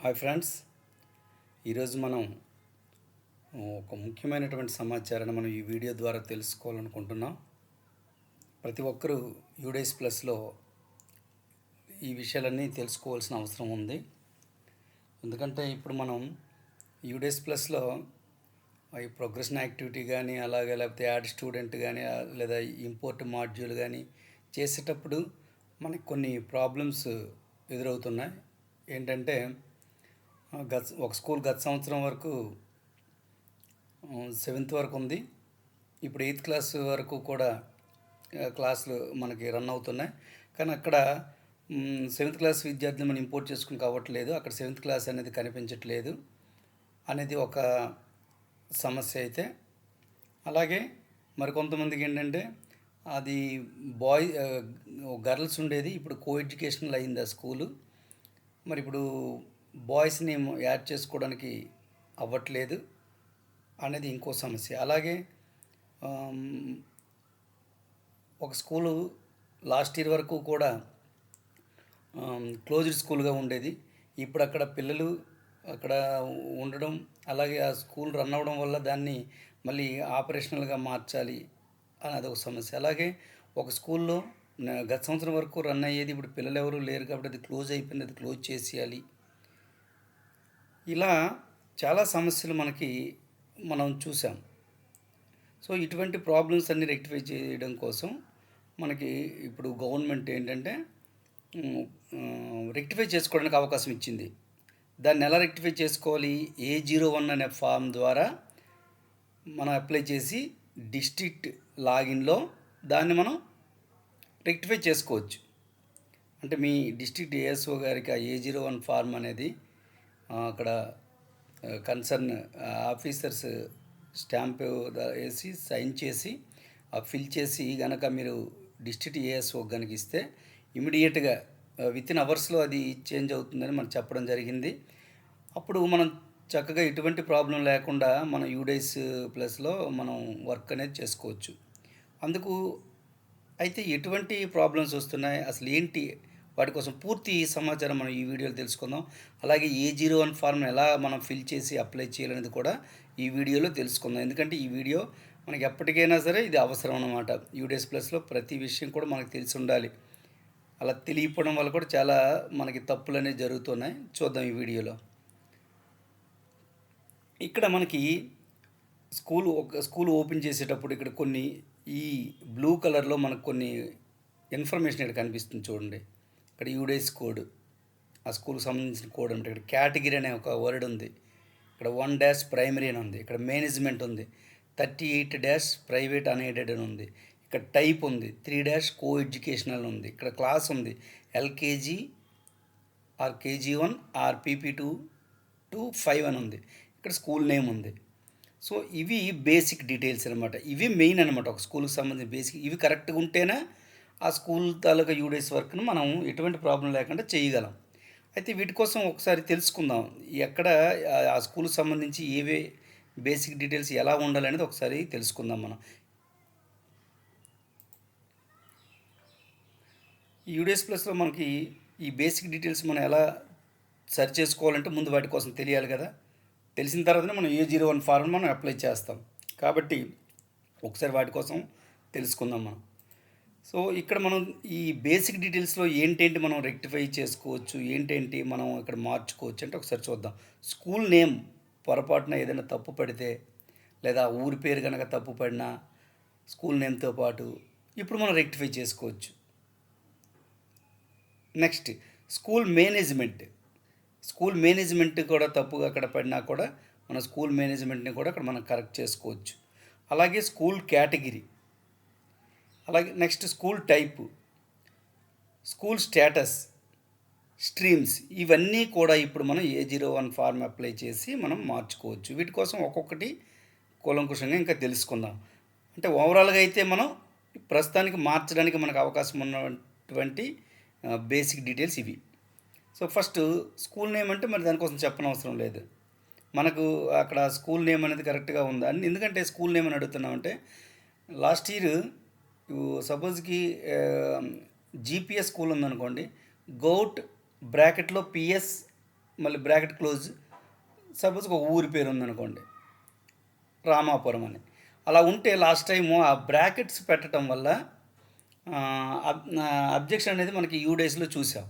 Hi friends, ఈరోజు మనం ఒక ముఖ్యమైనటువంటి సమాచారాన్ని మనం ఈ వీడియో ద్వారా తెలుసుకోవాలనుకుంటున్నాం. ప్రతి ఒక్కరూ యూడేస్ ప్లస్లో ఈ విషయాలన్నీ తెలుసుకోవాల్సిన అవసరం ఉంది. ఎందుకంటే ఇప్పుడు మనం యూడేస్ ప్లస్లో ఈ ప్రోగ్రెషన్ యాక్టివిటీ కానీ అలాగే లేకపోతే యాడ్ స్టూడెంట్ కానీ లేదా ఇంపోర్ట్ మాడ్యూల్ కానీ చేసేటప్పుడు మనకి కొన్ని ప్రాబ్లమ్స్ ఎదురవుతున్నాయి. ఏంటంటే ఒక స్కూల్ గత సంవత్సరం వరకు 7th వరకు ఉంది. ఇప్పుడు 8th క్లాస్ వరకు కూడా క్లాసులు మనకి రన్ అవుతున్నాయి. కానీ అక్కడ 7th క్లాస్ విద్యార్థులు మనం ఇంపోర్ట్ చేసుకుని కావట్లేదు. అక్కడ 7th క్లాస్ అనేది కనిపించట్లేదు అనేది ఒక సమస్య అయితే, అలాగే మరికొంతమందికి ఏంటంటే అది గర్ల్స్ ఉండేది, ఇప్పుడు కో ఎడ్యుకేషనల్ అయింది ఆ స్కూలు. మరి ఇప్పుడు బాయ్స్ని యాడ్ చేసుకోవడానికి అవ్వట్లేదు అనేది ఇంకో సమస్య. అలాగే ఒక స్కూలు లాస్ట్ ఇయర్ వరకు కూడా క్లోజ్డ్ స్కూల్గా ఉండేది. ఇప్పుడు అక్కడ పిల్లలు అక్కడ ఉండడం, అలాగే ఆ స్కూల్ రన్ అవ్వడం వల్ల దాన్ని మళ్ళీ ఆపరేషనల్గా మార్చాలి అని అదొక సమస్య. అలాగే ఒక స్కూల్లో గత సంవత్సరం వరకు రన్ అయ్యేది, ఇప్పుడు పిల్లలు ఎవరు లేరు కాబట్టి అది క్లోజ్ అయిపోయింది, అది క్లోజ్ చేసేయాలి. ఇలా చాలా సమస్యలు మనం చూసాం. సో ఇటువంటి ప్రాబ్లమ్స్ అన్నీ రెక్టిఫై చేయడం కోసం మనకి ఇప్పుడు గవర్నమెంట్ ఏంటంటే రెక్టిఫై చేసుకోవడానికి అవకాశం ఇచ్చింది. దాన్ని ఎలా రెక్టిఫై చేసుకోవాలి? A01 అనే ఫామ్ ద్వారా మనం అప్లై చేసి డిస్ట్రిక్ట్ లాగిన్లో దాన్ని మనం రెక్టిఫై చేసుకోవచ్చు. అంటే మీ డిస్ట్రిక్ట్ ఏఎస్ఓ గారికి ఆ A01 ఫార్మ్ అనేది అక్కడ కన్సర్న్ ఆఫీసర్స్ స్టాంప్ వేసి సైన్ చేసి ఫిల్ చేసి కనుక మీరు డిస్ట్రిక్ట్ ఏఎస్ఓ కనుక ఇస్తే ఇమీడియట్గా వితిన్ అవర్స్లో అది చేంజ్ అవుతుందని మనం చెప్పడం జరిగింది. అప్పుడు మనం చక్కగా ఎటువంటి ప్రాబ్లం లేకుండా మనం యూడేస్ ప్లస్లో మనం వర్క్ అనేది చేసుకోవచ్చు. అందుకు అయితే ఎటువంటి ప్రాబ్లమ్స్ వస్తున్నాయి, అసలు ఏంటి, వాటి కోసం పూర్తి సమాచారం మనం ఈ వీడియోలో తెలుసుకుందాం. అలాగే A01 ఫార్మ్ని ఎలా మనం ఫిల్ చేసి అప్లై చేయాలనేది కూడా ఈ వీడియోలో తెలుసుకుందాం. ఎందుకంటే ఈ వీడియో మనకి ఎప్పటికైనా సరే ఇది అవసరం అన్నమాట. యూడేస్ ప్లస్లో ప్రతి విషయం కూడా మనకు తెలిసి ఉండాలి. అలా తెలియకపోవడం వల్ల కూడా చాలా మనకి తప్పులు అనేవి జరుగుతున్నాయి. చూద్దాం ఈ వీడియోలో. ఇక్కడ మనకి స్కూల్ ఓపెన్ చేసేటప్పుడు ఇక్కడ కొన్ని ఈ బ్లూ కలర్లో మనకు కొన్ని ఇన్ఫర్మేషన్ ఇక్కడ కనిపిస్తుంది చూడండి. ఇక్కడ యూడేస్ కోడ్, ఆ స్కూల్కి సంబంధించిన కోడ్ అంటే ఇక్కడ కేటగిరీ అనే ఒక వర్డ్ ఉంది. ఇక్కడ 1- ప్రైమరీ అని ఉంది. ఇక్కడ మేనేజ్మెంట్ ఉంది. 38- ప్రైవేట్ అన్ఎయిడెడ్ అని ఉంది. ఇక్కడ టైప్ ఉంది. 3- కో ఎడ్యుకేషనల్ ఉంది. ఇక్కడ క్లాస్ ఉంది. LKG are KG1 are PP2 to 5 అని ఉంది. ఇక్కడ స్కూల్ నేమ్ ఉంది. సో ఇవి బేసిక్ డీటెయిల్స్ అనమాట. ఇవి మెయిన్ అనమాట ఒక స్కూల్కి సంబంధించిన బేసిక్. ఇవి కరెక్ట్గా ఉంటేనే ఆ స్కూల్ తాలూకా యూడేస్ వర్క్ను మనం ఎటువంటి ప్రాబ్లం లేకుండా చేయగలం. అయితే వీటి కోసం ఒకసారి తెలుసుకుందాం. ఎక్కడ ఆ స్కూల్కి సంబంధించి ఏవే బేసిక్ డీటెయిల్స్ ఎలా ఉండాలనేది ఒకసారి తెలుసుకుందాం మనం. యూడేస్ ప్లస్లో మనకి ఈ బేసిక్ డీటెయిల్స్ మనం ఎలా సర్చ్ చేసుకోవాలంటే ముందు వాటి కోసం తెలియాలి కదా. తెలిసిన తర్వాతనే మనం A01 ఫార్మ్ మనం అప్లై చేస్తాం. కాబట్టి ఒకసారి వాటి కోసం తెలుసుకుందాం మనం. సో ఇక్కడ మనం ఈ బేసిక్ డీటెయిల్స్లో ఏంటేంటి మనం రెక్టిఫై చేసుకోవచ్చు, ఏంటేంటి మనం ఇక్కడ మార్చుకోవచ్చు అంటే ఒకసారి చూద్దాం. స్కూల్ నేమ్ పొరపాటున ఏదైనా తప్పు పడితే, లేదా ఊరి పేరు కనుక తప్పు పడినా స్కూల్ నేమ్తో పాటు ఇప్పుడు మనం రెక్టిఫై చేసుకోవచ్చు. నెక్స్ట్ స్కూల్ మేనేజ్మెంట్ కూడా తప్పుగా అక్కడ పడినా కూడా మన స్కూల్ మేనేజ్మెంట్ని కూడా అక్కడ మనం కరెక్ట్ చేసుకోవచ్చు. అలాగే స్కూల్ కేటగిరీ, అలాగే next school type, school status, streams, ఇవన్నీ కూడా ఇప్పుడు మనం A01 ఫార్మ్ అప్లై చేసి మనం మార్చుకోవచ్చు. వీటి కోసం ఒక్కొక్కటి కూలంకుషంగా ఇంకా తెలుసుకుందాం. అంటే ఓవరాల్గా అయితే మనం ప్రస్తుతానికి మార్చడానికి మనకు అవకాశం ఉన్నటువంటి బేసిక్ డీటెయిల్స్ ఇవి. సో ఫస్ట్ స్కూల్ నేమ్ అంటే మరి దానికోసం చెప్పనవసరం లేదు. మనకు అక్కడ స్కూల్ నేమ్ అనేది కరెక్ట్గా ఉందా అని, ఎందుకంటే స్కూల్ నేమ్ అని అడుగుతున్నామంటే లాస్ట్ ఇయర్ సపోజ్కి GPS స్కూల్ ఉందనుకోండి, గౌట్ బ్రాకెట్లో PS మళ్ళీ బ్రాకెట్ క్లోజ్. సపోజ్ ఒక ఊరి పేరు ఉందనుకోండి, రామాపురం అని. అలా ఉంటే లాస్ట్ టైము ఆ బ్రాకెట్స్ పెట్టడం వల్ల అబ్జెక్షన్ అనేది మనకి యూ డేస్లో చూసాం.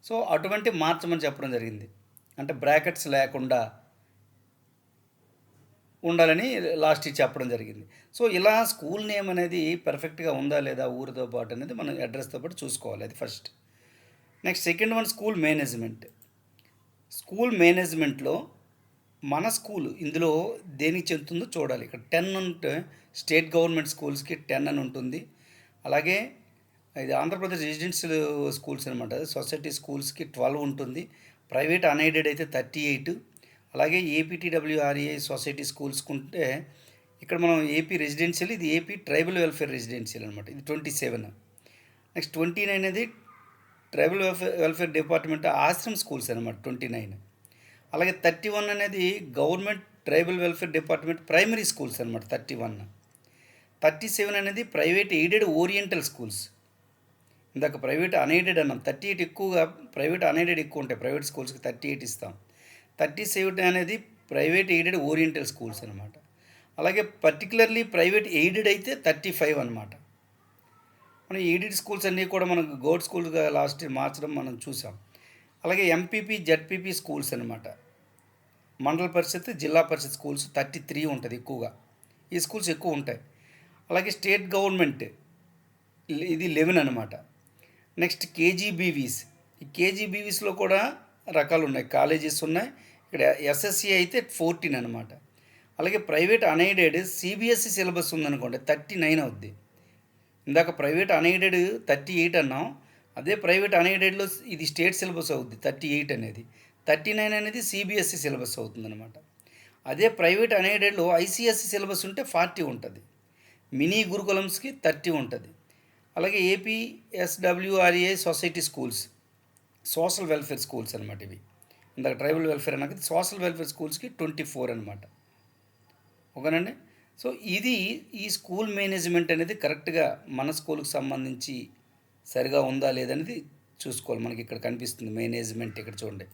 సో అటువంటి మార్చమని చెప్పడం జరిగింది. అంటే బ్రాకెట్స్ లేకుండా ఉండాలని లాస్ట్ చెప్పడం జరిగింది. సో ఇలా స్కూల్ నేమ్ అనేది పర్ఫెక్ట్గా ఉందా లేదా ఊరితో పాటు అనేది మనం అడ్రస్తో పాటు చూసుకోవాలి. అది first. Next second one school management. School మేనేజ్మెంట్లో మన స్కూల్ ఇందులో దేనికి చెందుతుందో చూడాలి. ఇక్కడ 10 ఉంటే స్టేట్ గవర్నమెంట్ స్కూల్స్కి 10 అని ఉంటుంది. అలాగే ఇది ఆంధ్రప్రదేశ్ రెసిడెన్షియల్ స్కూల్స్ అనమాట, సొసైటీ స్కూల్స్కి 12 ఉంటుంది. ప్రైవేట్ అన్ఎయిడెడ్ అయితే 38. అలాగే ఏపీటీడబ్ల్యూఆర్ఏ సొసైటీ స్కూల్స్కి ఉంటే ఇక్కడ మనం ఏపీ రెసిడెన్షియల్, ఇది ఏపీ ట్రైబల్ వెల్ఫేర్ రెసిడెన్షియల్ అనమాట, ఇది 27. నెక్స్ట్ 29 అనేది tribal welfare department Ashram schools అనమాట, 29. అలాగే 31 అనేది government tribal welfare department primary schools అనమాట, 31. 37 అనేది ప్రైవేట్ ఎయిడెడ్ ఓరియంటల్ స్కూల్స్. ఇందాక ప్రైవేట్ అన్ఎయిడెడ్ అన్నాం, 38 ఎక్కువగా ప్రైవేట్ అన్ఎయిడెడ్ ఎక్కువ ఉంటాయి. ప్రైవేట్ స్కూల్స్కి 38 ఇస్తాం. 37 అనేది ప్రైవేట్ ఎయిడెడ్ ఓరియంటల్ స్కూల్స్ అనమాట. అలాగే పర్టికులర్లీ ప్రైవేట్ ఎయిడెడ్ అయితే 35 అనమాట. మనం ఎయిడెడ్ స్కూల్స్ అన్నీ కూడా మనకు గవర్నమెంట్ స్కూల్గా లాస్ట్ మార్చడం మనం చూసాం. అలాగే ఎంపీపీ జడ్పీపీ స్కూల్స్ అనమాట, మండల పరిషత్ జిల్లా పరిషత్ స్కూల్స్ 33 ఉంటుంది ఎక్కువగా. ఈ స్కూల్స్ ఎక్కువ ఉంటాయి. అలాగే స్టేట్ గవర్నమెంట్ ఇది 11 అనమాట. Next KGBVs. ఈ కేజీబీవీస్లో కూడా రకాలు ఉన్నాయి, కాలేజెస్ ఉన్నాయి. ఇక్కడ ఎస్ఎస్సి అయితే 14 అనమాట. అలాగే ప్రైవేట్ అన్ఎయిడెడ్ సిబిఎస్ఈ సిలబస్ ఉందనుకోండి 39 అవుద్ది. ఇందాక ప్రైవేట్ అన్ఎయిడెడ్ 38 అన్నాం, అదే ప్రైవేట్ అన్ఎయిడెడ్లో ఇది స్టేట్ సిలబస్ అవుద్ది 38 అనేది. 39 అనేది సిబిఎస్ఈ సిలబస్ అవుతుందన్నమాట. అదే ప్రైవేట్ అన్ఎయిడెడ్లో ఐసిఎస్సి సిలబస్ ఉంటే 40 ఉంటుంది. మినీ గురుకులమ్స్కి 30 ఉంటుంది. అలాగే APSWRA society schools social welfare schools అనమాట ఇవి. ఇందాక ట్రైబల్ వెల్ఫేర్ అన్నాక సోషల్ వెల్ఫేర్ స్కూల్స్కి 24 అనమాట. ఓకేనండి. సో ఇది ఈ స్కూల్ మేనేజ్మెంట్ అనేది కరెక్ట్గా మన స్కూల్కి సంబంధించి సరిగా ఉందా లేదనేది చూసుకోవాలి. మనకి ఇక్కడ కనిపిస్తుంది మేనేజ్మెంట్, ఇక్కడ చూడండి,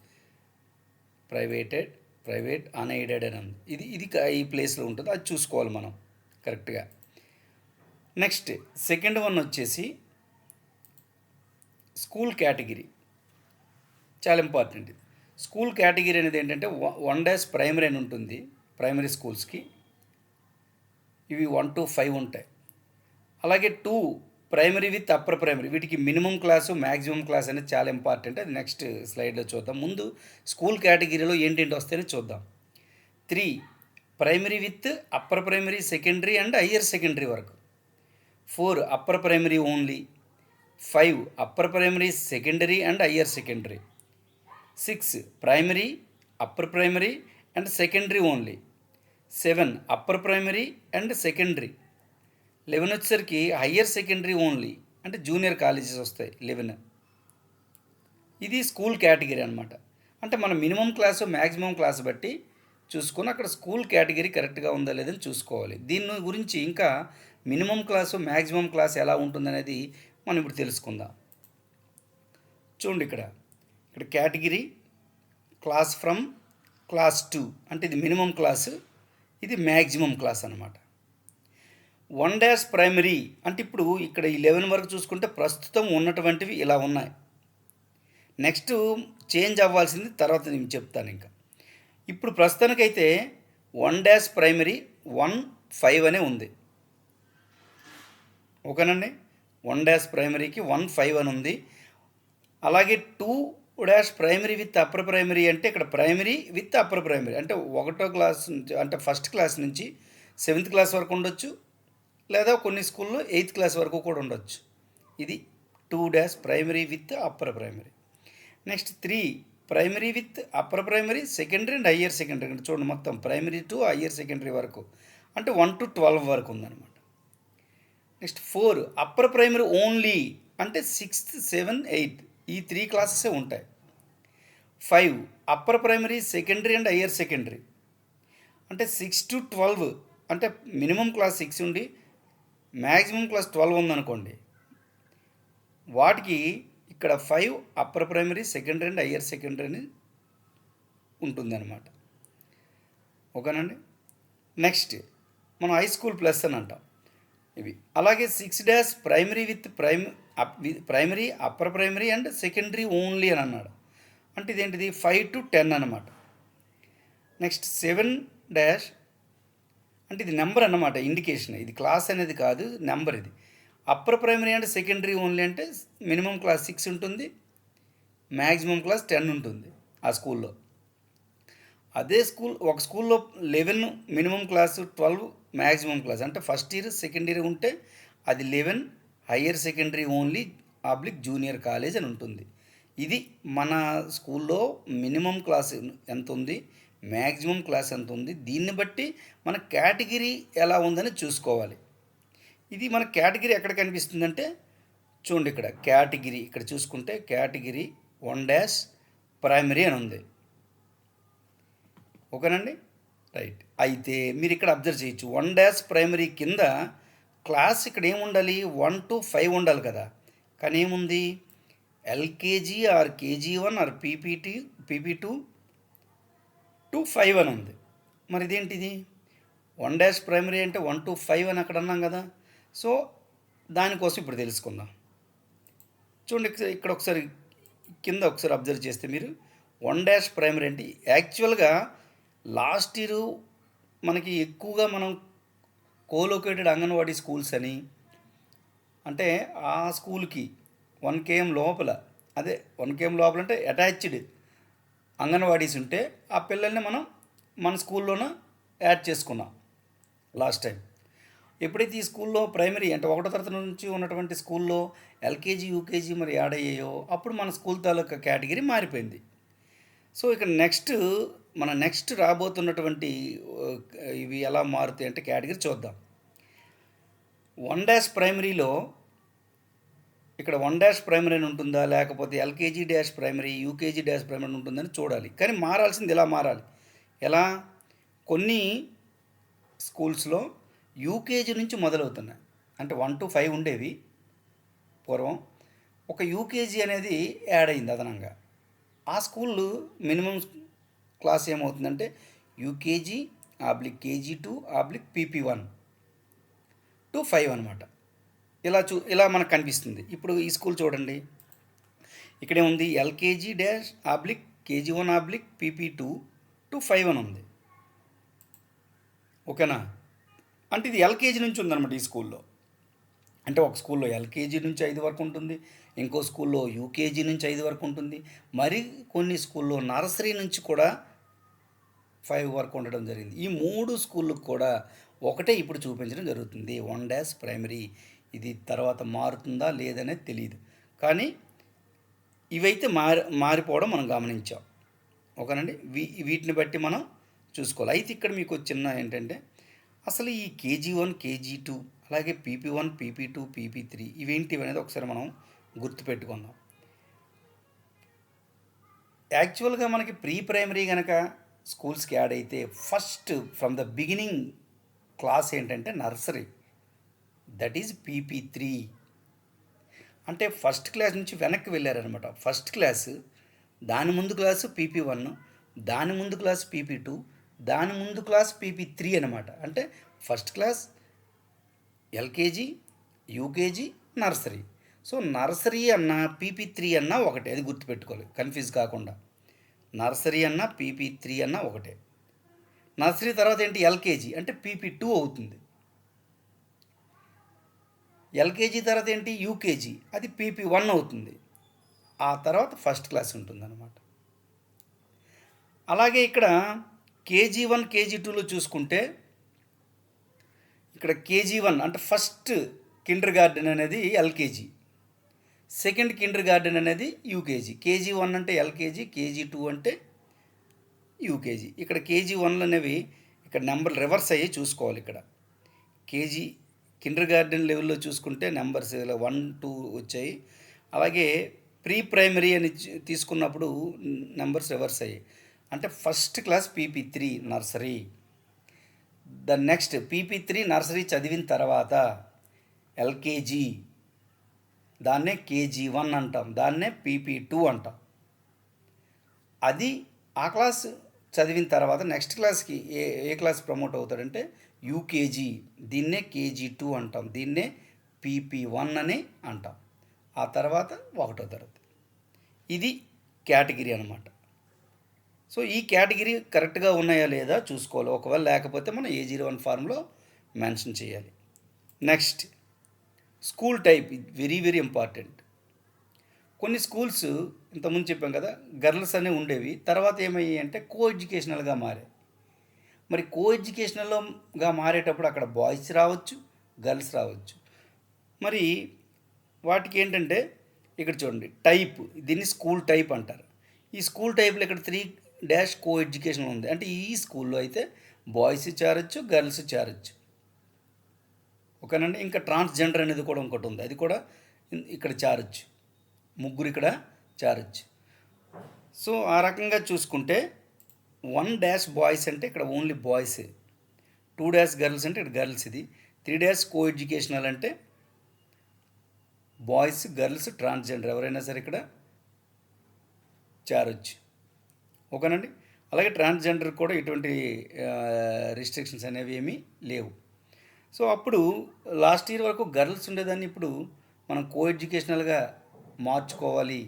ప్రైవేట్ అన్ఎయిడెడ్ అని ఉంది. ఇది ఈ ప్లేస్లో ఉంటుంది, అది చూసుకోవాలి మనం కరెక్ట్గా. నెక్స్ట్ సెకండ్ వన్ వచ్చేసి స్కూల్ కేటగిరీ, చాలా ఇంపార్టెంట్. స్కూల్ కేటగిరీ అనేది ఏంటంటే 1 ప్రైమరీ అని ఉంటుంది. ప్రైమరీ స్కూల్స్కి ఇవి 1 to 5 ఉంటాయి. అలాగే 2 ప్రైమరీ విత్ అప్పర్ ప్రైమరీ, వీటికి మినిమం క్లాసు మ్యాక్సిమం క్లాస్ అనేది చాలా ఇంపార్టెంట్. అది నెక్స్ట్ స్లైడ్లో చూద్దాం. ముందు స్కూల్ కేటగిరీలో ఏంటేంటి వస్తాయని చూద్దాం. 3 primary with upper primary secondary and higher secondary వరకు. 4 upper primary only. 5 upper primary secondary and higher secondary. 6 primary upper primary and secondary only. 7 upper primary and secondary. 11 వచ్చేసరికి హయ్యర్ సెకండరీ ఓన్లీ, అంటే junior colleges వస్తాయి 11. ఇది school category అనమాట. అంటే మన minimum class maximum class బట్టి చూసుకొని అక్కడ స్కూల్ కేటగిరీ కరెక్ట్గా ఉందా లేదని చూసుకోవాలి. దీని గురించి ఇంకా మినిమం క్లాసు మ్యాక్సిమం క్లాస్ ఎలా ఉంటుందనేది మనం ఇప్పుడు తెలుసుకుందాం. చూడండి, ఇక్కడ కేటగిరీ క్లాస్ ఫ్రమ్ క్లాస్ 2 అంటే ఇది మినిమం క్లాసు, ఇది మ్యాక్సిమం క్లాస్ అనమాట. 1 ప్రైమరీ అంటే ఇప్పుడు ఇక్కడ 11 వరకు చూసుకుంటే ప్రస్తుతం ఉన్నటువంటివి ఇలా ఉన్నాయి. నెక్స్ట్ చేంజ్ అవ్వాల్సింది తర్వాత నేను చెప్తాను. ఇంకా ఇప్పుడు ప్రస్తుతానికైతే 1 ప్రైమరీ 1-5 అనే ఉంది. ఓకేనండి. 1 ప్రైమరీకి 1-5 అని ఉంది. అలాగే 2 ప్రైమరీ విత్ అప్పర్ ప్రైమరీ అంటే ఇక్కడ ప్రైమరీ విత్ అప్పర్ ప్రైమరీ అంటే 1వ క్లాస్ నుంచి, అంటే ఫస్ట్ క్లాస్ నుంచి 7th క్లాస్ వరకు ఉండొచ్చు, లేదా కొన్ని స్కూల్లో 8th క్లాస్ వరకు కూడా ఉండొచ్చు. ఇది 2 primary with upper primary. Next 3 primary with upper primary secondary and higher secondary. అంటే చూడండి, మొత్తం ప్రైమరీ టు హయ్యర్ సెకండరీ వరకు, అంటే 1 to 12 వరకు ఉందన్నమాట. నెక్స్ట్ 4 అప్పర్ ప్రైమరీ ఓన్లీ, అంటే 6th 7th 8th ఈ 3 క్లాసెసే ఉంటాయి. 5 upper primary secondary and higher secondary, అంటే 6 to 12, అంటే మినిమం క్లాస్ 6 ఉండి మ్యాక్సిమం క్లాస్ 12 ఉందనుకోండి, వాటికి ఇక్కడ 5 upper primary secondary and higher secondary అని ఉంటుందన్నమాట. ఓకేనండి. నెక్స్ట్ మనం హై స్కూల్ ప్లస్ అని అంటాం ఇవి. అలాగే 6 primary with primary, upper primary and secondary only అని అన్నాడు. అంటే ఇదేంటిది 5 to 10 అనమాట. నెక్స్ట్ 7 అంటే ఇది నెంబర్ అన్నమాట, ఇండికేషన్. ఇది క్లాస్ అనేది కాదు, నెంబర్ ఇది. Upper primary and secondary only అంటే మినిమం క్లాస్ 6 ఉంటుంది, మ్యాక్సిమం క్లాస్ 10 ఉంటుంది ఆ స్కూల్లో. అదే ఒక స్కూల్లో 11 మినిమం క్లాసు, 12 మ్యాక్సిమం క్లాస్. అంటే ఫస్ట్ ఇయర్ సెకండ్ ఇయర్ ఉంటే అది 11 higher secondary only junior college అని ఉంటుంది. ఇది మన స్కూల్లో మినిమం క్లాస్ ఎంత ఉంది, మ్యాక్సిమం క్లాస్ ఎంత ఉంది, దీన్ని బట్టి మన కేటగిరీ ఎలా ఉందని చూసుకోవాలి. ఇది మన కేటగిరీ ఎక్కడ కనిపిస్తుందంటే చూడండి, ఇక్కడ కేటగిరీ ఇక్కడ చూసుకుంటే కేటగిరీ 1 ప్రైమరీ అని ఉంది. ఓకేనండి, రైట్. అయితే మీరు ఇక్కడ అబ్జర్వ్ చేయొచ్చు, 1 ప్రైమరీ కింద క్లాస్ ఇక్కడ ఏముండాలి, 1 to 5 ఉండాలి కదా. కానీ ఏముంది, ఎల్కేజీ ఆర్ కేజీ1 ఆర్ పీపీ2 to 5 అని ఉంది. మరి ఇదేంటిది, 1 ప్రైమరీ అంటే 1 to 5 అని అక్కడ అన్నాం కదా. సో దానికోసం ఇప్పుడు తెలుసుకుందాం. చూడండి ఇక్కడ ఒకసారి కింద ఒకసారి అబ్జర్వ్ చేస్తే మీరు 1 ప్రైమరీ అంటే యాక్చువల్గా లాస్ట్ ఇయర్ మనకి ఎక్కువగా మనం కోలోకేటెడ్ అంగన్వాడీ స్కూల్స్ అని, అంటే ఆ స్కూల్కి 1 km లోపల, అదే 1 km లోపల అంటే అటాచ్డ్ అంగన్వాడీస్ ఉంటే ఆ పిల్లల్ని మనం మన స్కూల్లోనే యాడ్ చేసుకున్నాం లాస్ట్ టైం. ఎప్పుడైతే ఈ స్కూల్లో ప్రైమరీ అంటే 1వ తరగతి నుంచి ఉన్నటువంటి స్కూల్లో ఎల్కేజీ యూకేజీ మరి యాడ్ అయ్యాయో అప్పుడు మన స్కూల్ తాలూకా కేటగిరీ మారిపోయింది. సో ఇక్కడ నెక్స్ట్ రాబోతున్నటువంటి ఇవి ఎలా మారుతాయి అంటే కేటగిరీ చూద్దాం. 1 ప్రైమరీలో ఇక్కడ 1 ప్రైమరీ అని ఉంటుందా, లేకపోతే ఎల్కేజీ ప్రైమరీ, యూకేజీ ప్రైమరీ ఉంటుందని చూడాలి. కానీ మారాల్సింది ఇలా మారాలి. ఎలా, కొన్ని స్కూల్స్లో యూకేజీ నుంచి మొదలవుతున్నాయి. అంటే 1 to 5 ఉండేవి పూర్వం, ఒక యూకేజీ అనేది యాడ్ అయింది అదనంగా. ఆ స్కూళ్ళు మినిమం క్లాస్ ఏమవుతుందంటే యూకేజీ కేజీ2 పీపీ1 to 5 అనమాట. ఇలా మనకు కనిపిస్తుంది. ఇప్పుడు ఈ స్కూల్ చూడండి, ఇక్కడే ఉంది ఎల్కేజీ కేజీ1 పీపీ2 to 5 అని ఉంది. ఓకేనా, అంటే ఇది ఎల్కేజీ నుంచి ఉందన్నమాట ఈ స్కూల్లో. అంటే ఒక స్కూల్లో ఎల్కేజీ నుంచి 5 వరకు ఉంటుంది, ఇంకో స్కూల్లో యూకేజీ నుంచి 5 వరకు ఉంటుంది, మరి కొన్ని స్కూల్లో నర్సరీ నుంచి కూడా 5 వరకు ఉండడం జరిగింది. ఈ 3 స్కూళ్ళకు కూడా ఒకటే ఇప్పుడు చూపించడం జరుగుతుంది, 1 ప్రైమరీ. ఇది తర్వాత మారుతుందా లేదనేది తెలియదు, కానీ ఇవైతే మారిపోవడం మనం గమనించాం. ఓకేనండి, వీటిని బట్టి మనం చూసుకోవాలి. అయితే ఇక్కడ మీకు చిన్న ఏంటంటే, అసలు ఈ కేజీ1 కేజీ2 అలాగే పీపీ1 పీపీ2 పీపీ3 ఇవేంటి అనేది ఒకసారి మనం గుర్తుపెట్టుకుందాం. యాక్చువల్గా మనకి ప్రీ ప్రైమరీ కనుక స్కూల్స్కి యాడ్ అయితే first from the beginning class ఏంటంటే నర్సరీ, దట్ ఈజ్ పీపీ3. అంటే ఫస్ట్ క్లాస్ నుంచి వెనక్కి వెళ్ళారనమాట. ఫస్ట్ క్లాసు, దాని ముందు క్లాసు పీపీ1, దాని ముందు క్లాస్ పీపీ2, దాని ముందు క్లాస్ పీపీ3 అనమాట. అంటే first class, LKG, UKG, nursery. So nursery అన్న పీపీ3 అన్న ఒకటే, అది గుర్తుపెట్టుకోవాలి కన్ఫ్యూజ్ కాకుండా. నర్సరీ అన్న పీపీ3 అన్న ఒకటే. నర్సరీ తర్వాత ఏంటి, ఎల్కేజీ అంటే పీపీ2 అవుతుంది. ఎల్కేజీ తర్వాత ఏంటి, యూకేజీ, అది పీపీ1 అవుతుంది. ఆ తర్వాత ఫస్ట్ క్లాస్ ఉంటుందన్నమాట. అలాగే ఇక్కడ కేజీ1 కేజీ2లో చూసుకుంటే, ఇక్కడ కేజీ1 అంటే ఫస్ట్ కిండర్ గార్డెన్ అనేది ఎల్కేజీ, సెకండ్ కిండర్ గార్డెన్ అనేది యూకేజీ. కేజీ1 అంటే ఎల్కేజీ, కేజీ2 అంటే యూకేజీ. ఇక్కడ కేజీ1 అనేవి ఇక్కడ నెంబర్ రివర్స్ అయ్యి చూసుకోవాలి. ఇక్కడ కేజీ కిండర్ గార్డెన్ లెవెల్లో చూసుకుంటే నెంబర్స్ 1 2 వచ్చాయి. అలాగే ప్రీ ప్రైమరీ అని తీసుకున్నప్పుడు నెంబర్స్ రివర్స్ అయ్యాయి. అంటే first class పీపీ3 nursery, the next పీపీ3 nursery చదివిన తర్వాత ఎల్కేజీ, దాన్నే కేజీ1 అంటాం, దాన్నే పీపీ2 అంటాం. అది ఆ క్లాస్ చదివిన తర్వాత నెక్స్ట్ క్లాస్కి ఏ ఏ క్లాస్ ప్రమోట్ అవుతాడంటే యూకేజీ, దీన్నే కేజీ 2 అంటాం, దీన్నే PP1 అని అంటాం. ఆ తర్వాత 1వ తరగతి. ఇది కేటగిరీ అనమాట. సో ఈ కేటగిరీ కరెక్ట్గా ఉన్నాయా లేదా చూసుకోవాలి. ఒకవేళ లేకపోతే మనం A01 ఫార్మ్లో మెన్షన్ చేయాలి. Next school type, very very important. కొన్ని స్కూల్స్ ఇంతకుముందు చెప్పాం కదా, గర్ల్స్ అనే ఉండేవి, తర్వాత ఏమయ్యాయి అంటే కో ఎడ్యుకేషనల్గా మారాయి. మరి కో ఎడ్యుకేషనల్గా మారేటప్పుడు అక్కడ బాయ్స్ రావచ్చు, గర్ల్స్ రావచ్చు. మరి వాటికి ఏంటంటే ఇక్కడ చూడండి టైప్, దీన్ని స్కూల్ టైప్ అంటారు. ఈ స్కూల్ టైప్లో ఇక్కడ 3 కో ఎడ్యుకేషన్ ఉంది. అంటే ఈ స్కూల్లో అయితే బాయ్స్ చేరొచ్చు, గర్ల్స్ చేరొచ్చు. ఓకేనండి. ఇంకా ట్రాన్స్జెండర్ అనేది కూడా ఇంకోటి ఉంది, అది కూడా ఇక్కడ చేరొచ్చు, 3 ఇక్కడ చేరొచ్చు. సో ఆ రకంగా చూసుకుంటే 1 బాయ్స్ అంటే ఇక్కడ ఓన్లీ బాయ్సే, 2 గర్ల్స్ అంటే ఇక్కడ గర్ల్స్, ఇది 3 కో ఎడ్యుకేషనల్ అంటే బాయ్స్, గర్ల్స్, ట్రాన్స్జెండర్ ఎవరైనా సరే ఇక్కడ చేరొచ్చు. ఓకేనండి. అలాగే ట్రాన్స్జెండర్ కూడా ఎటువంటి రిస్ట్రిక్షన్స్ అనేవి ఏమీ లేవు. సో అప్పుడు లాస్ట్ ఇయర్ వరకు గర్ల్స్ ఉండేదాన్ని, ఇప్పుడు మనం కో ఎడ్యుకేషనల్గా మార్చుకోవాలి,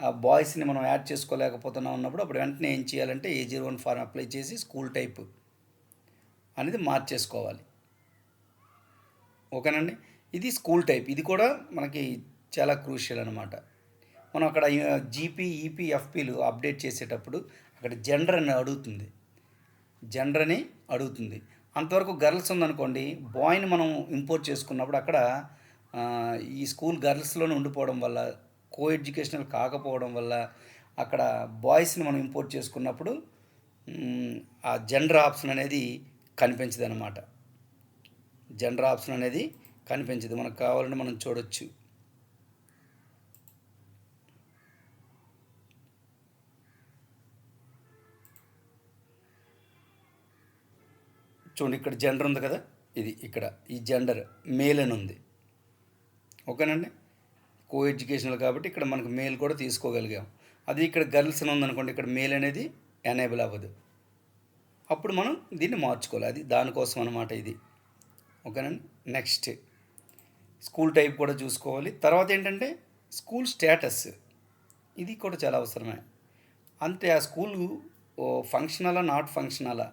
ఆ బాయ్స్ని మనం యాడ్ చేసుకోలేకపోతున్నాం అన్నప్పుడు అప్పుడు వెంటనే ఏం చేయాలంటే A01 ఫార్మ్ అప్లై చేసి స్కూల్ టైప్ అనేది మార్చేసుకోవాలి. ఓకేనండి. ఇది స్కూల్ టైప్, ఇది కూడా మనకి చాలా క్రూషియల్ అనమాట. మనం అక్కడ జీపీ, ఈపీ, ఎఫ్పీలు అప్డేట్ చేసేటప్పుడు అక్కడ జెండర్ అని అడుగుతుంది, జెండర్ అని అడుగుతుంది. అంతవరకు గర్ల్స్ ఉందనుకోండి, బాయ్ని మనం ఇంపోర్ట్ చేసుకున్నప్పుడు అక్కడ ఈ స్కూల్ గర్ల్స్లోనే ఉండిపోవడం వల్ల, కో ఎడ్యుకేషనల్ కాకపోవడం వల్ల అక్కడ బాయ్స్ని మనం ఇంపోర్ట్ చేసుకున్నప్పుడు ఆ జెండర్ ఆప్షన్ అనేది కనిపించదు అనమాట. జెండర్ ఆప్షన్ అనేది కనిపించదు. మనకు కావాలంటే మనం చూడొచ్చు. చూడండి ఇక్కడ జెండర్ ఉంది కదా, ఇది ఇక్కడ ఈ జెండర్ మేల్ అని ఉంది. ఓకేనండి. కో ఎడ్యుకేషనల్ కాబట్టి ఇక్కడ మనకు మేల్ కూడా తీసుకోగలిగాం. అది ఇక్కడ గర్ల్స్ అని ఉందనుకోండి, ఇక్కడ మేల్ అనేది ఎనేబుల్ అవ్వదు. అప్పుడు మనం దీన్ని మార్చుకోవాలి, అది దానికోసం అనమాట ఇది. ఓకేనండి. నెక్స్ట్ స్కూల్ టైప్ కూడా చూసుకోవాలి. తర్వాత ఏంటంటే స్కూల్ స్టేటస్, ఇది కూడా చాలా అవసరమే. అంటే ఆ స్కూల్ ఫంక్షనలా, నాట్ ఫంక్షనలా,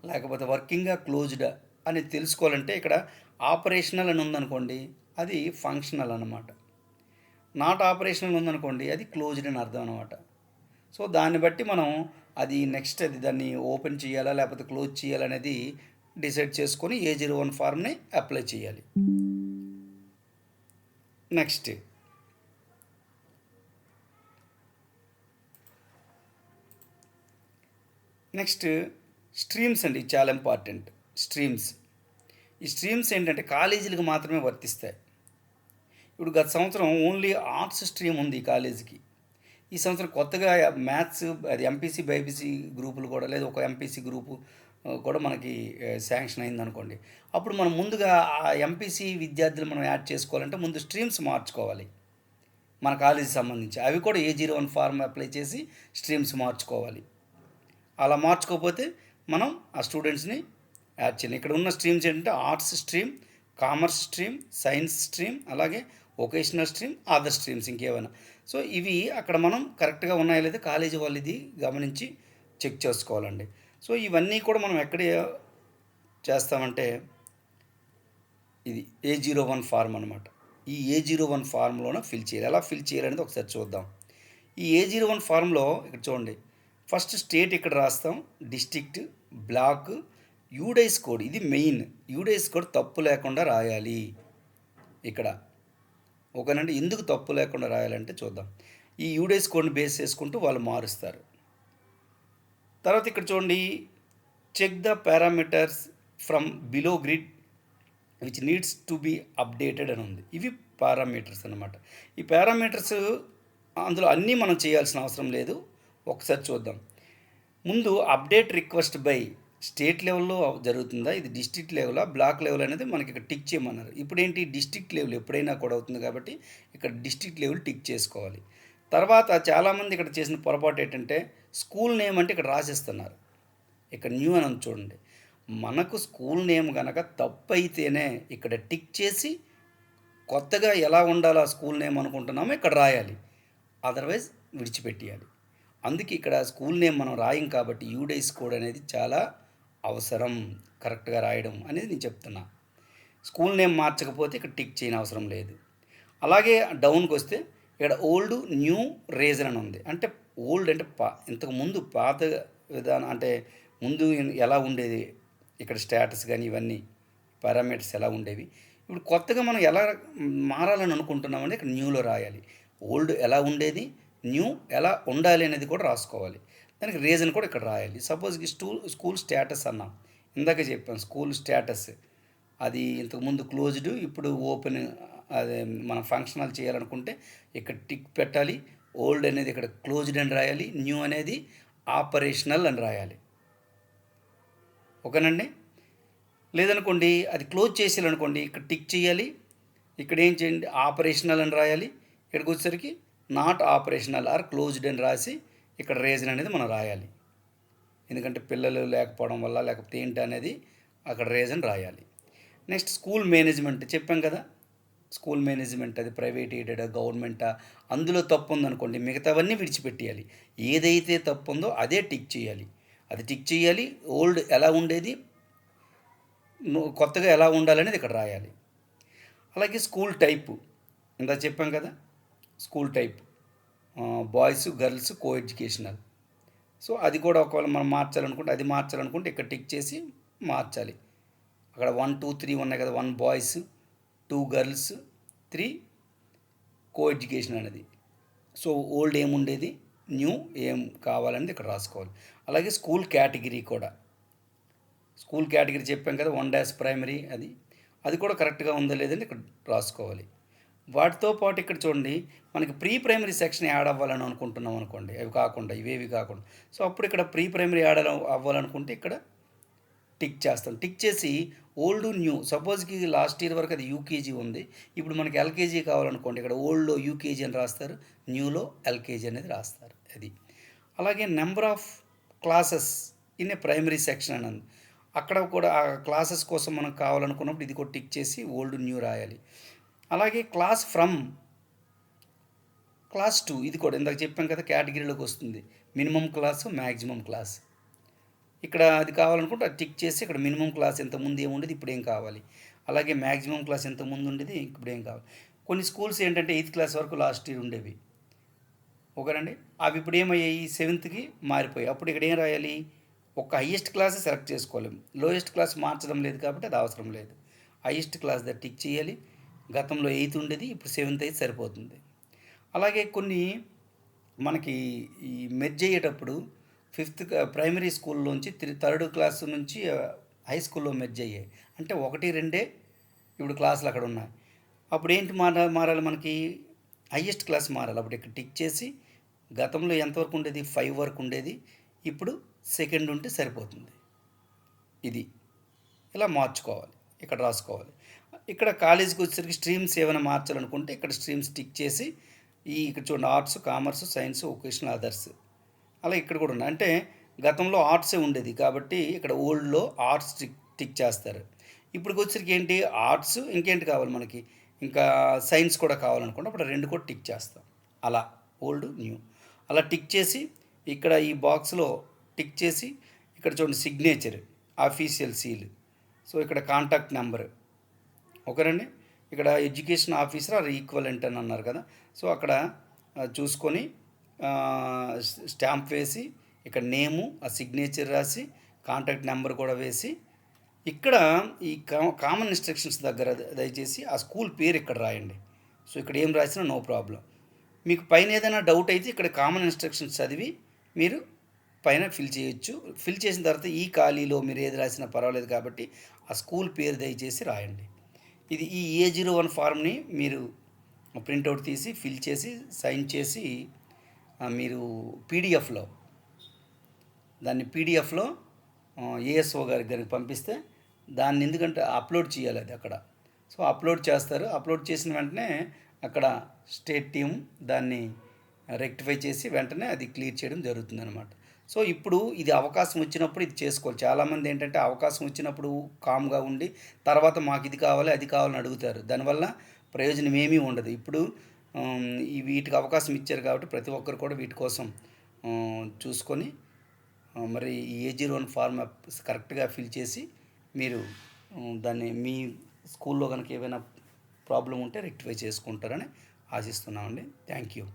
లేకపోతే వర్కింగ్గా, క్లోజ్డా అని తెలుసుకోవాలంటే ఇక్కడ ఆపరేషనల్ అని ఉందనుకోండి, అది ఫంక్షనల్ అన్నమాట. నాట్ ఆపరేషనల్ ఉందనుకోండి, అది క్లోజ్డ్ అని అర్థం అనమాట. సో దాన్ని బట్టి మనం అది నెక్స్ట్ అది దాన్ని ఓపెన్ చేయాలా లేకపోతే క్లోజ్ చేయాలనేది డిసైడ్ చేసుకొని A01 ఫార్మ్ని అప్లై చేయాలి. నెక్స్ట్ స్ట్రీమ్స్ అండి, చాలా ఇంపార్టెంట్. స్ట్రీమ్స్, ఈ స్ట్రీమ్స్ ఏంటంటే కాలేజీలకు మాత్రమే వర్తిస్తాయి. ఇప్పుడు గత సంవత్సరం ఓన్లీ ఆర్ట్స్ స్ట్రీమ్ ఉంది ఈ కాలేజీకి. ఈ సంవత్సరం కొత్తగా మ్యాథ్స్, అది ఎంపీసీ, బైపీసీ గ్రూపులు కూడా, లేదా ఒక ఎంపీసీ గ్రూపు కూడా మనకి శాంక్షన్ అయింది అనుకోండి. అప్పుడు మనం ముందుగా ఆ ఎంపీసీ విద్యార్థులు మనం యాడ్ చేసుకోవాలంటే ముందు స్ట్రీమ్స్ మార్చుకోవాలి మన కాలేజీ సంబంధించి. అవి కూడా A01 ఫార్మ్ అప్లై చేసి స్ట్రీమ్స్ మార్చుకోవాలి. అలా మార్చుకోకపోతే మనం ఆ స్టూడెంట్స్ని యాడ్ చేయాలి. ఇక్కడ ఉన్న స్ట్రీమ్స్ ఏంటంటే arts stream, commerce stream, science stream, అలాగే వొకేషనల్ స్ట్రీమ్, అదర్ స్ట్రీమ్స్ ఇంకేమైనా. సో ఇవి అక్కడ మనం కరెక్ట్గా ఉన్నాయో లేదా కాలేజీ వాళ్ళు ఇది గమనించి చెక్ చేసుకోవాలండి. సో ఇవన్నీ కూడా మనం ఎక్కడ చేస్తామంటే ఇది A01 ఫార్మ్ అనమాట. ఈ A01 ఫార్మ్లోనే ఫిల్ చేయాలి. ఎలా ఫిల్ చేయాలనేది ఒకసారి చూద్దాం. ఈ A01 ఫార్మ్లో ఇక్కడ చూడండి, ఫస్ట్ స్టేట్ ఇక్కడ రాస్తాం, డిస్ట్రిక్ట్, బ్లాక్, యూడైస్ కోడ్, ఇది మెయిన్. యూడైస్ కోడ్ తప్పు లేకుండా రాయాలి ఇక్కడ. ఓకేనండి. ఎందుకు తప్పు లేకుండా రాయాలంటే చూద్దాం. ఈ యూడైస్ కోడ్ని బేస్ చేసుకుంటూ వాళ్ళు మారుస్తారు. తర్వాత ఇక్కడ చూడండి, check the parameters from below grid which needs to be updated అని ఉంది. ఇవి పారామీటర్స్ అన్నమాట. ఈ పారామీటర్స్ అందులో అన్నీ మనం చేయాల్సిన అవసరం లేదు. ఒకసారి చూద్దాం. ముందు అప్డేట్ రిక్వెస్ట్ బై స్టేట్ లెవెల్లో జరుగుతుందా, ఇది డిస్ట్రిక్ట్ లెవెలా, బ్లాక్ లెవెల్ అనేది మనకి ఇక్కడ టిక్ చేయమన్నారు. ఇప్పుడు ఏంటి, డిస్ట్రిక్ట్ లెవెల్ ఎప్పుడైనా కూడా అవుతుంది కాబట్టి ఇక్కడ డిస్ట్రిక్ట్ లెవెల్ టిక్ చేసుకోవాలి. తర్వాత చాలామంది ఇక్కడ చేసిన పొరపాటు ఏంటంటే స్కూల్ నేమ్ అంటే ఇక్కడ రాసిస్తున్నారు. ఇక్కడ న్యూ అని ఉంది చూడండి. మనకు స్కూల్ నేమ్ గనక తప్పైతేనే ఇక్కడ టిక్ చేసి కొత్తగా ఎలా ఉండాలో ఆ స్కూల్ నేమ్ అనుకుంటున్నామో ఇక్కడ రాయాలి. అదర్వైజ్ విడిచిపెట్టేయాలి. అందుకే ఇక్కడ స్కూల్ నేమ్ మనం రాయం కాబట్టి యూడైస్ కోడ్ అనేది చాలా అవసరం. కరెక్ట్గా రాయడం అనేది నేను చెప్తున్నా. స్కూల్ నేమ్ మార్చకపోతే ఇక్కడ టిక్ చేయని అవసరం లేదు. అలాగే డౌన్కి వస్తే ఇక్కడ ఓల్డ్ న్యూ రీజన్ అని ఉంది. అంటే ఓల్డ్ అంటే ఇంతకు ముందు పాత విధానం అంటే ముందు ఎలా ఉండేది, ఇక్కడ స్టేటస్ కానీ ఇవన్నీ పారామీటర్స్ ఎలా ఉండేవి, ఇప్పుడు కొత్తగా మనం ఎలా మారాలని అనుకుంటున్నామంటే ఇక్కడ న్యూలో రాయాలి. ఓల్డ్ ఎలా ఉండేది, న్యూ ఎలా ఉండాలి అనేది కూడా రాసుకోవాలి. దానికి రీజన్ కూడా ఇక్కడ రాయాలి. సపోజ్కి స్కూల్ స్టేటస్ అన్నాం, ఇందాక చెప్పాం స్కూల్ స్టేటస్ అది ఇంతకుముందు క్లోజ్డ్, ఇప్పుడు ఓపెన్. అదే మనం ఫంక్షనల్ చేయాలనుకుంటే ఇక్కడ టిక్ పెట్టాలి. ఓల్డ్ అనేది ఇక్కడ క్లోజ్డ్ అని రాయాలి, న్యూ అనేది ఆపరేషనల్ అని రాయాలి. ఓకేనండి. లేదనుకోండి అది క్లోజ్ చేసేయాలనుకోండి ఇక్కడ టిక్ చేయాలి. ఇక్కడ ఏం చేయండి, ఆపరేషనల్ అని రాయాలి. ఇక్కడికి వచ్చేసరికి నాట్ ఆపరేషనల్ ఆర్ క్లోజ్డ్ అని రాసి ఇక్కడ రీజన్ అనేది మనం రాయాలి. ఎందుకంటే పిల్లలు లేకపోవడం వల్ల లేకపోతే ఏంటి అనేది అక్కడ రీజన్ రాయాలి. నెక్స్ట్ స్కూల్ మేనేజ్మెంట్ చెప్పాం కదా. స్కూల్ మేనేజ్మెంట్ అది ప్రైవేట్ ఎయిడెడ్ గవర్నమెంటా, అందులో తప్పు ఉందనుకోండి మిగతావన్నీ విడిచిపెట్టేయాలి. ఏదైతే తప్పు ఉందో అదే టిక్ చేయాలి. అది టిక్ చేయాలి. ఓల్డ్ ఎలా ఉండేది, కొత్తగా ఎలా ఉండాలనేది ఇక్కడ రాయాలి. అలాగే స్కూల్ టైపు ఇందా చెప్పాం కదా, స్కూల్ టైప్ బాయ్స్ గర్ల్స్ కో ఎడ్యుకేషనల్. సో అది కూడా ఒకవేళ మనం మార్చాలనుకుంటే ఇక్కడ టిక్ చేసి మార్చాలి. అక్కడ 1 2 3 ఉన్నాయి కదా, 1 బాయ్స్ 2 గర్ల్స్ 3 కో ఎడ్యుకేషన్ అనేది. సో ఓల్డ్ ఏముండేది, న్యూ ఏం కావాలనేది ఇక్కడ రాసుకోవాలి. అలాగే స్కూల్ కేటగిరీ కూడా, స్కూల్ కేటగిరీ చెప్పాం కదా, 1 ప్రైమరీ అది కూడా కరెక్ట్గా ఉందో లేదని ఇక్కడ రాసుకోవాలి. వాటితో పాటు ఇక్కడ చూడండి, మనకి ప్రీ ప్రైమరీ సెక్షన్ యాడ్ అవ్వాలని అనుకుంటున్నాం అనుకోండి, ఇవేవి కాకుండా. సో అప్పుడు ఇక్కడ ప్రీ ప్రైమరీ యాడ్ అవ్వాలనుకుంటే ఇక్కడ టిక్ చేస్తాం. టిక్ చేసి ఓల్డ్ న్యూ, సపోజ్కి లాస్ట్ ఇయర్ వరకు అది యూకేజీ ఉంది, ఇప్పుడు మనకి ఎల్కేజీ కావాలనుకోండి, ఇక్కడ ఓల్డ్లో యూకేజీ అని రాస్తారు, న్యూలో ఎల్కేజీ అనేది రాస్తారు. అది అలాగే number of classes in a primary section అని ఉంది. అక్కడ కూడా ఆ క్లాసెస్ కోసం మనం కావాలనుకున్నప్పుడు ఇది కూడా టిక్ చేసి ఓల్డ్ న్యూ రాయాలి. అలాగే క్లాస్ ఫ్రమ్ క్లాస్ 2 ఇది కూడా ఇందాక చెప్పాం కదా కేటగిరీలోకి వస్తుంది. మినిమం క్లాసు మ్యాక్సిమం క్లాస్, ఇక్కడ అది కావాలనుకుంటే అది టిక్ చేసి ఇక్కడ మినిమం క్లాస్ ఎంతమంది ఏముండేది ఇప్పుడు ఏం కావాలి, అలాగే మ్యాక్సిమం క్లాస్ ఎంతమంది ఉండేది ఇప్పుడు ఏం కావాలి. కొన్ని స్కూల్స్ ఏంటంటే 8th క్లాస్ వరకు లాస్ట్ ఇయర్ ఉండేవి, ఓకేనండి. అవి ఇప్పుడు ఏమయ్యాయి, 7th మారిపోయాయి. అప్పుడు ఇక్కడ ఏం రాయాలి, ఒక హయ్యెస్ట్ క్లాస్ సెలెక్ట్ చేసుకోవాలి. లోయెస్ట్ క్లాస్ మార్చడం లేదు కాబట్టి అది అవసరం లేదు. హయ్యెస్ట్ క్లాస్ దగ్గర టిక్ చేయాలి. గతంలో 8th ఉండేది, ఇప్పుడు 7th అయితే సరిపోతుంది. అలాగే కొన్ని మనకి ఈ మెర్జ్ అయ్యేటప్పుడు 5th ప్రైమరీ స్కూల్లోంచి 3rd క్లాస్ నుంచి హై స్కూల్లో మెర్జ్ అయ్యాయి. అంటే 1 2 ఇప్పుడు క్లాసులు అక్కడ ఉన్నాయి. అప్పుడు ఏంటి మారాలి, మనకి హయ్యెస్ట్ క్లాస్ మారాలి. అప్పుడు ఇక్కడ టిక్ చేసి గతంలో ఎంతవరకు ఉండేది, 5 వరకు ఉండేది, ఇప్పుడు 2nd ఉంటే సరిపోతుంది. ఇది ఇలా మార్చుకోవాలి, ఇక్కడ రాసుకోవాలి. ఇక్కడ కాలేజీకి వచ్చేసరికి స్ట్రీమ్స్ ఏమైనా మార్చాలనుకుంటే ఇక్కడ స్ట్రీమ్స్ టిక్ చేసి ఇక్కడ చూడండి, arts commerce science vocational others అలా ఇక్కడ కూడా ఉన్నాయి. అంటే గతంలో ఆర్ట్సే ఉండేది కాబట్టి ఇక్కడ ఓల్డ్లో ఆర్ట్స్ టిక్ చేస్తారు. ఇప్పటికి వచ్చేసరికి ఏంటి, ఆర్ట్స్ ఇంకేంటి కావాలి మనకి, ఇంకా సైన్స్ కూడా కావాలనుకుంటే అప్పుడు 2 కూడా టిక్ చేస్తాం. అలా ఓల్డ్ న్యూ అలా టిక్ చేసి ఇక్కడ ఈ బాక్స్లో టిక్ చేసి ఇక్కడ చూడండి సిగ్నేచర్ ఆఫీషియల్ సీల్. సో ఇక్కడ కాంటాక్ట్ నెంబర్, ఓకేనండి. ఇక్కడ ఎడ్యుకేషన్ ఆఫీసర్ ఆర్ ఈక్వలెంట్ అని అన్నారు కదా, సో అక్కడ చూసుకొని స్టాంప్ వేసి ఇక్కడ నేము ఆ సిగ్నేచర్ రాసి కాంటాక్ట్ నెంబర్ కూడా వేసి ఇక్కడ ఈ కామన్ ఇన్స్ట్రక్షన్స్ దగ్గర దయచేసి ఆ స్కూల్ పేరు ఇక్కడ రాయండి. సో ఇక్కడ ఏం రాసినా నో ప్రాబ్లం. మీకు పైన ఏదైనా డౌట్ అయితే ఇక్కడ కామన్ ఇన్స్ట్రక్షన్స్ చదివి మీరు పైన ఫిల్ చేయొచ్చు. ఫిల్ చేసిన తర్వాత ఈ ఖాళీలో మీరు ఏది రాసినా పర్వాలేదు కాబట్టి ఆ స్కూల్ పేరు దయచేసి రాయండి. ఇది ఈ A01 ఫార్మ్ని మీరు ప్రింట్అవుట్ తీసి ఫిల్ చేసి సైన్ చేసి మీరు పీడిఎఫ్లో ఏఎస్ఓ గారికి పంపిస్తే దాన్ని ఎందుకంటే అప్లోడ్ చేయాలి అది అక్కడ. సో అప్లోడ్ చేస్తారు. అప్లోడ్ చేసిన వెంటనే అక్కడ స్టేట్ టీమ్ దాన్ని రెక్టిఫై చేసి వెంటనే అది క్లియర్ చేయడం జరుగుతుంది అనమాట. సో ఇప్పుడు ఇది అవకాశం వచ్చినప్పుడు ఇది చేసుకోవాలి. చాలామంది ఏంటంటే అవకాశం వచ్చినప్పుడు కామ్‌గా ఉండి తర్వాత మాకు ఇది కావాలి, అది కావాలని అడుగుతారు. దానివల్ల ప్రయోజనం ఏమీ ఉండదు. ఇప్పుడు ఈ వీటికి అవకాశం ఇచ్చారు కాబట్టి ప్రతి ఒక్కరు కూడా వీటి కోసం చూసుకొని మరి ఈ ఏ01 ఫార్మ్ కరెక్ట్‌గా ఫిల్ చేసి మీరు దాన్ని మీ స్కూల్‌లో గనుక ఏవైనా ప్రాబ్లమ్ ఉంటే రెక్టిఫై చేసుకుంటారని ఆశిస్తున్నామండి. Thank you.